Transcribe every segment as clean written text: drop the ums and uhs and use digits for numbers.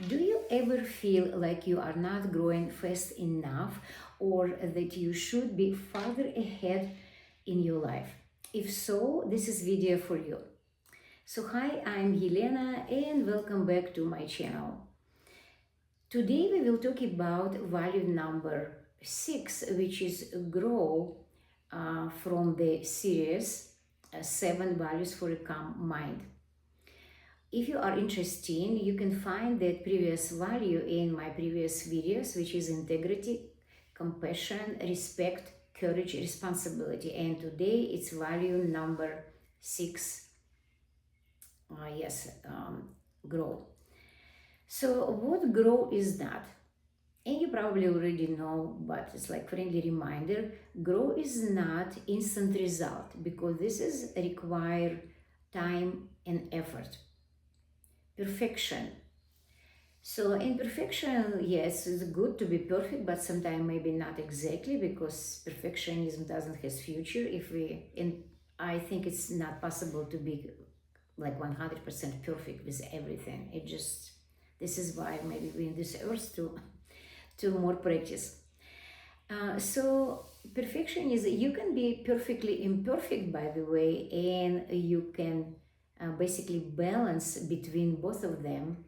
Do you ever feel like you are not growing fast enough or that you should be farther ahead in your life? If so, this is video for you. So hi, I'm Helena and welcome back to my channel. Today we will talk about value number 6, which is grow from the series 7 values for a calm mind. If you are interested, you can find that previous value in my previous videos, which is integrity, compassion, respect, courage, responsibility. And today it's value number 6. Grow. So what grow is that? And you probably already know, but it's like friendly reminder, grow is not instant result because this is require time and effort. Perfection. So in perfection, yes, it's good to be perfect, but sometimes maybe not exactly because perfectionism doesn't have future. And I think it's not possible to be like 100% perfect with everything. This is why maybe we in this earth to more practice. So perfection is, you can be perfectly imperfect, by the way, and you can basically balance between both of them.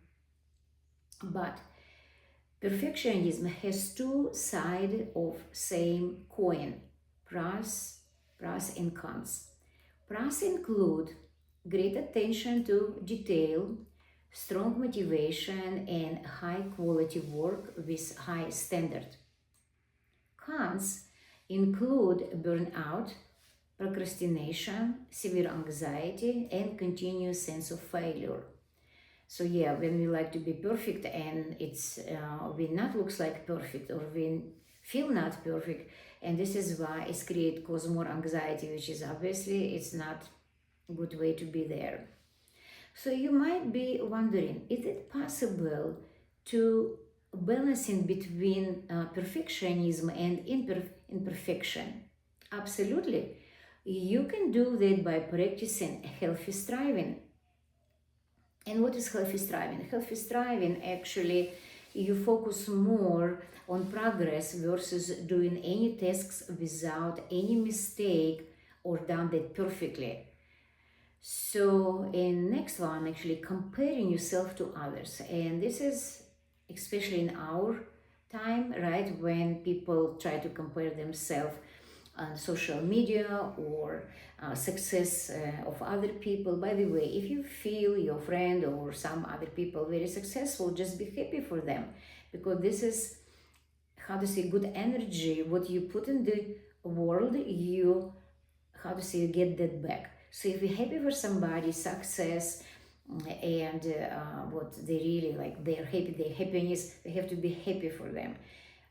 But perfectionism has two sides of same coin, pros and cons. Pros include great attention to detail, strong motivation, and high quality work with high standard. Cons include burnout, procrastination, severe anxiety, and continuous sense of failure. So yeah, when we like to be perfect and it's we not looks like perfect or we feel not perfect, and this is why it's cause more anxiety, which is obviously it's not a good way to be there. So you might be wondering, is it possible to balancing between perfectionism and imperfection? Absolutely. You can do that by practicing healthy striving. And what is healthy striving? Healthy striving actually, you focus more on progress versus doing any tasks without any mistake or done that perfectly. So in next one, actually comparing yourself to others, and this is especially in our time, right, when people try to compare themselves on social media or success of other people. By the way, if you feel your friend or some other people very successful, just be happy for them, because this is, how to say, good energy. What you put in the world, you, how to say, you get that back. So if you're happy for somebody's success, and what they really like, they're happy, their happiness, they have to be happy for them.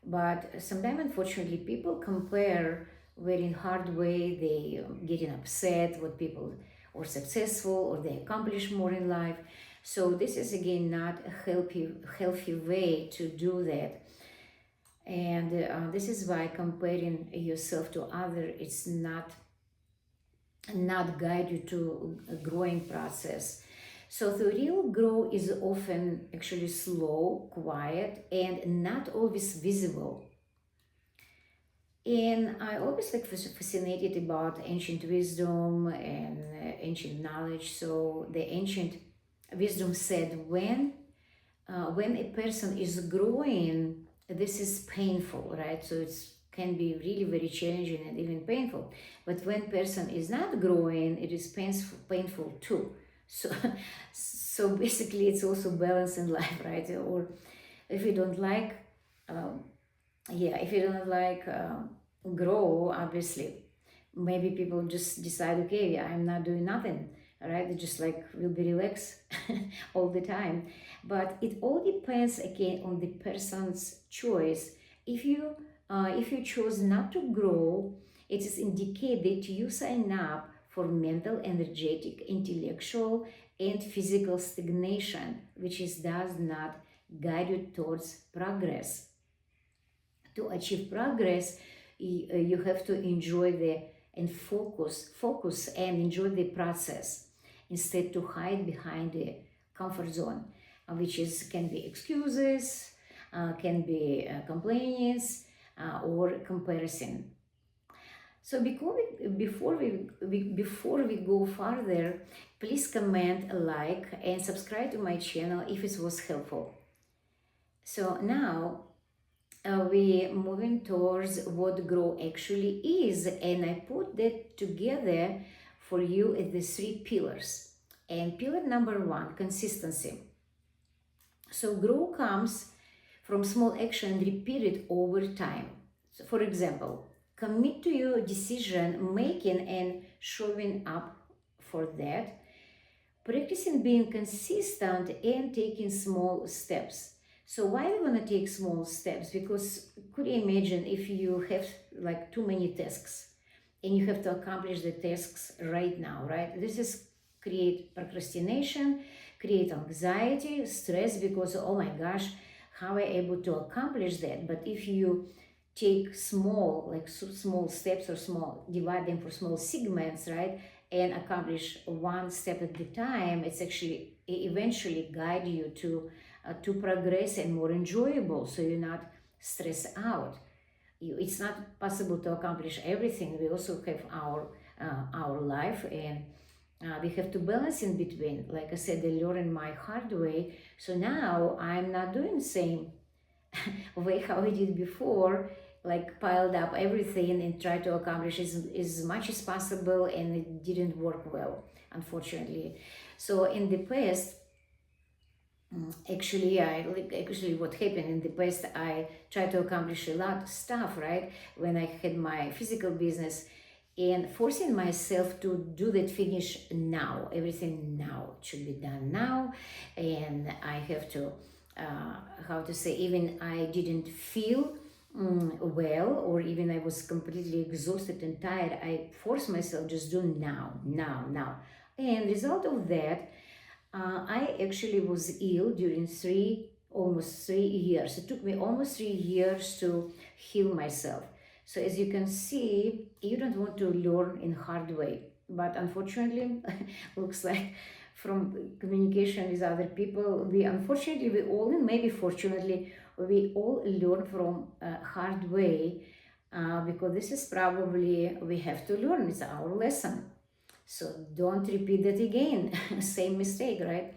But sometimes, unfortunately, people compare very hard way. They getting upset what people are successful or they accomplish more in life. So this is again not a healthy way to do that. And this is why comparing yourself to other, it's not guide you to a growing process. So the real growth is often actually slow, quiet, and not always visible. And I always like fascinated about ancient wisdom and ancient knowledge. So the ancient wisdom said, when a person is growing, this is painful, right? So it's can be really very challenging and even painful. But when person is not growing, it is painful too. So, so basically, it's also balance in life, right? Or if you don't like, um, yeah, if you don't like grow, obviously, maybe people just decide, okay, I'm not doing nothing, right? They just like will be relaxed all the time. But it all depends again on the person's choice. If you choose not to grow, it is indicate that you sign up for mental, energetic, intellectual, and physical stagnation, which does not guide you towards progress. To achieve progress, you have to enjoy the and focus and enjoy the process instead to hide behind the comfort zone. which is can be excuses, can be complaints, or comparison. So before we go further, please comment, like, and subscribe to my channel if it was helpful. So now we moving towards what grow actually is, and I put that together for you as the three pillars. And pillar number one, consistency. So grow comes from small action repeated over time. So for example, commit to your decision making and showing up for that, practicing being consistent and taking small steps. So why we want to take small steps? Because could you imagine if you have like too many tasks and you have to accomplish the tasks right now, right? This is create procrastination, create anxiety, stress, because oh my gosh, how am I able to accomplish that? But if you take small, like small steps or small, divide them for small segments, right? And accomplish one step at a time, it's actually eventually guide you to progress and more enjoyable, so you're not stressed out. It's not possible to accomplish everything. We also have our life, and we have to balance in between. Like I said, I learned my hard way, so now I'm not doing the same way how I did before, like piled up everything and tried to accomplish as much as possible, and it didn't work well, unfortunately. So in the past, actually what happened in the past, I tried to accomplish a lot of stuff, right, when I had my physical business, and forcing myself to do that, finish now, everything now, it should be done now, and I have to how to say, even I didn't feel well, or even I was completely exhausted and tired, I forced myself just do now. And result of that, I actually was ill during almost 3 years. It took me almost 3 years to heal myself. So as you can see, you don't want to learn in hard way. But unfortunately, looks like from communication with other people, we all, and maybe fortunately, we all learn from a hard way, because this is probably we have to learn. It's our lesson. So don't repeat that again. Same mistake, right?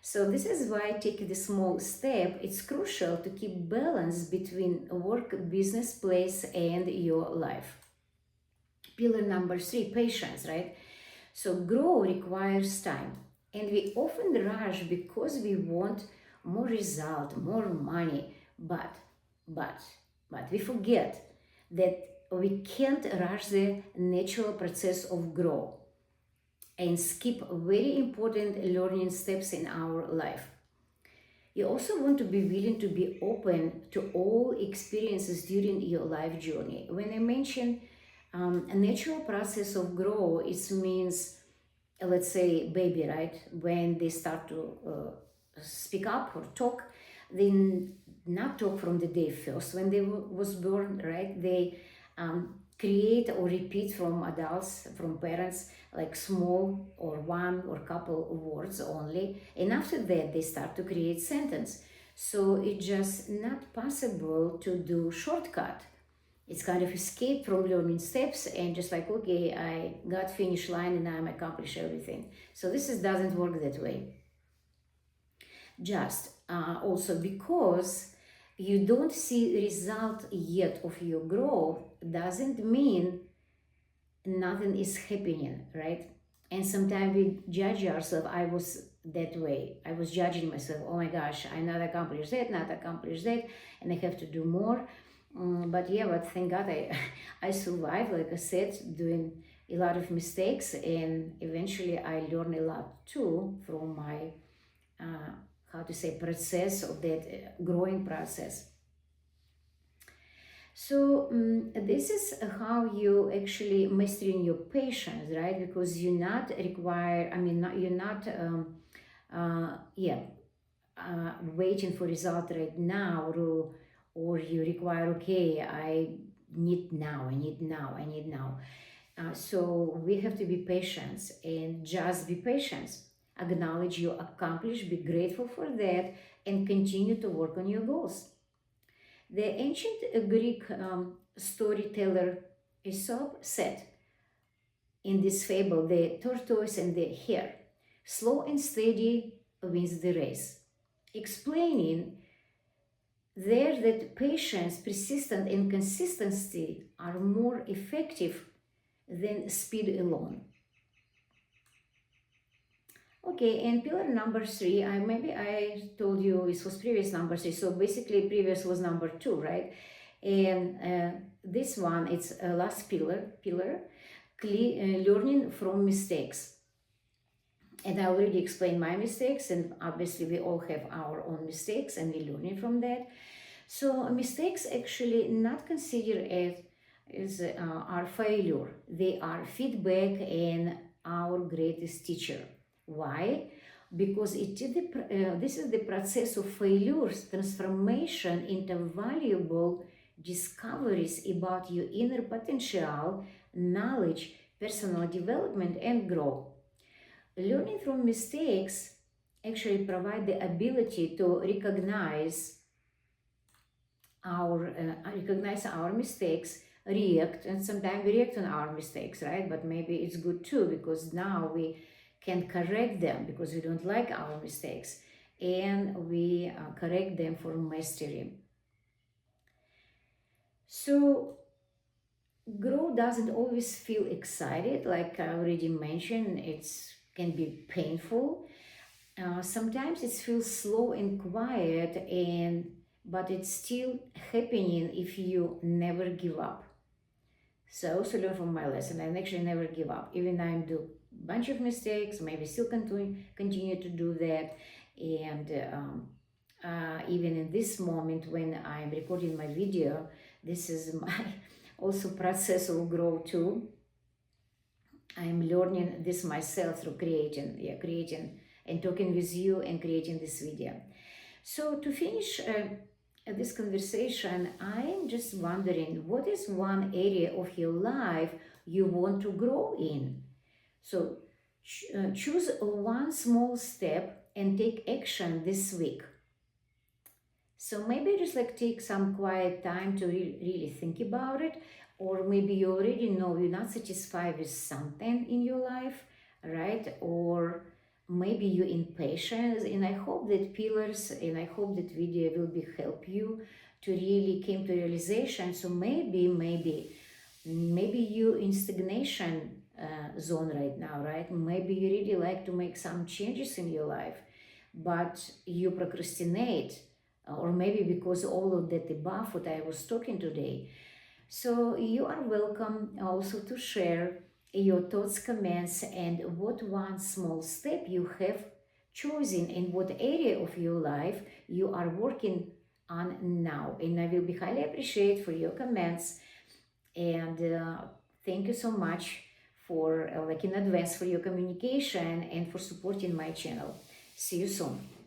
So this is why taking the small step, it's crucial to keep balance between work, business, place, and your life. Pillar number three, patience, right? So grow requires time. And we often rush because we want more result, more money, but, but we forget that we can't rush the natural process of growth and skip very important learning steps in our life. You also want to be willing to be open to all experiences during your life journey. When I mention a natural process of growth, it means, let's say, baby, right? When they start to speak up or talk, they not talk from the day first when they was born, right? They create or repeat from adults, from parents, like small or one or couple of words only, and after that they start to create sentence. So it's just not possible to do shortcut. It's kind of escape from learning steps and just like, okay, I got finish line and I'm accomplished everything. So doesn't work that way. Just also because you don't see result yet of your growth doesn't mean nothing is happening, right? And sometimes we judge ourselves. I was that way. I was judging myself. Oh my gosh, I not accomplished that, and I have to do more. But thank God I survived, like I said, doing a lot of mistakes, and eventually I learned a lot too from my how to say process of that growing process. So this is how you actually mastering your patience, right? Because you're not require. I mean, not, you're not. Waiting for result right now, or you require. Okay, I need now. I need now. So we have to be patient and just be patient. Acknowledge your accomplishment, be grateful for that, and continue to work on your goals. The ancient Greek storyteller Aesop said in this fable, the tortoise and the hare, slow and steady wins the race, explaining there that patience, persistence, and consistency are more effective than speed alone. Okay, and pillar number three, maybe I told you this was previous number three, so basically previous was number two, right? And this one, it's a last pillar, learning from mistakes. And I already explained my mistakes, and obviously we all have our own mistakes, and we're learning from that. So mistakes actually not considered as our failure. They are feedback and our greatest teacher. Why? Because this is the process of failures, transformation into valuable discoveries about your inner potential, knowledge, personal development, and growth. Learning from mistakes actually provide the ability to recognize our mistakes, react, and sometimes we react on our mistakes, right? But maybe it's good too, because now we can correct them because we don't like our mistakes, and we correct them for mastery. So growth doesn't always feel excited, like I already mentioned. It can be painful. Sometimes it feels slow and quiet, but it's still happening if you never give up. So I also learned from my lesson and actually never give up. Even I do a bunch of mistakes, maybe still continue to do that. And even in this moment when I'm recording my video, this is my also process of growth too. I'm learning this myself through creating and talking with you and creating this video. So to finish this conversation, I'm just wondering, what is one area of your life you want to grow in? So choose one small step and take action this week. So maybe just like take some quiet time to really think about it, or maybe you already know you're not satisfied with something in your life, right? Or maybe you're impatient, and I hope that pillars and I hope that video will be help you to really came to realization. So maybe you in stagnation zone right now, right? Maybe you really like to make some changes in your life, but you procrastinate, or maybe because all of that above what I was talking today. So you are welcome also to share your thoughts, comments, and what one small step you have chosen in what area of your life you are working on now. And I will be highly appreciate for your comments, and thank you so much for like in advance for your communication and for supporting my channel. See you soon.